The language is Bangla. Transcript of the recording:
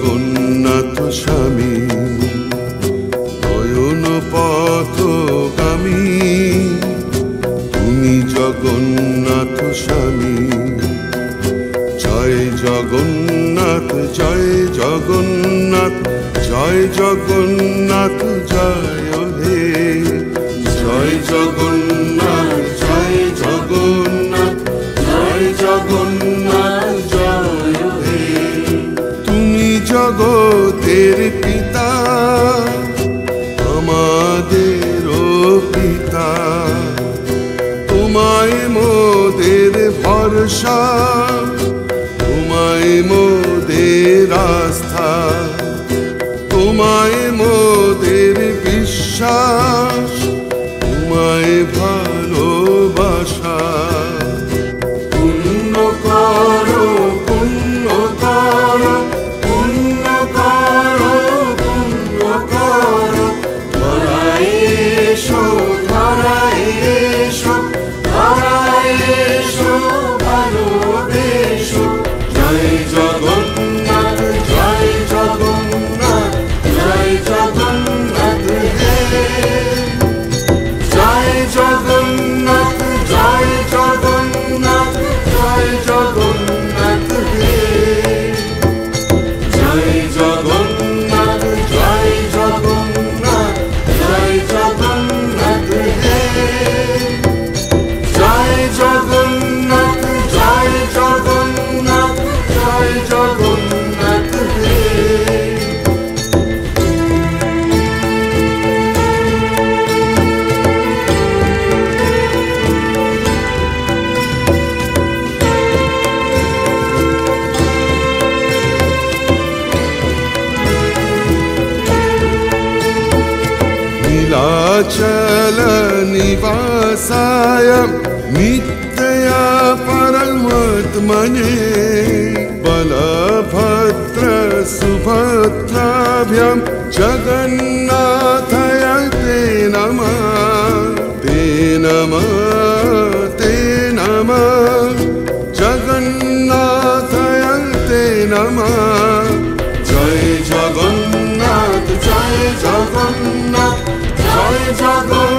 জগন্নাথ স্বামী নয়ন পথগামী তুমি জগন্নাথ স্বামী জয় জগন্নাথ জয় জগন্নাথ জয় জগন্নাথ জয় হে জয় জগন্নাথ জয় জগন্নাথ জয় জগন্নাথ জয় হে তুমি জগতের পিতা আমাদেরও পিতা তোমায় মোদের ভরসা তোমায় মোদের আস্থা তোমায় মোদের বিশ্বাস তোমায় ভালোবাসা পুণ্য করো পুণ্য করো পুণ্য করো পুণ্য করো ধরায় এসো ধরায় এসো ধরায় এসো ভালোবেসো জয় জগন্নাথ জয় জগন্নাথ জয় জগন্নাথ হে জয় জগন্নাথ জয় জগন্নাথ জয় জগন্নাথ হে জয় জগন্নাথ জয় জগন্নাথ জয় জগন্নাথ হে জয় জগন্নাথ জয় জগন্নাথ জয় জগন্নাথ হে नीलाचल निवासाय नित्या परमात्मने बलभद्र सुभद्राभ्यां जगन्नाथाय ते नमः ते नमः ते नमः जगन्नाथाय ते नमः जय जगन्नाथ जय जगन्नाथ जय जगन्नाथ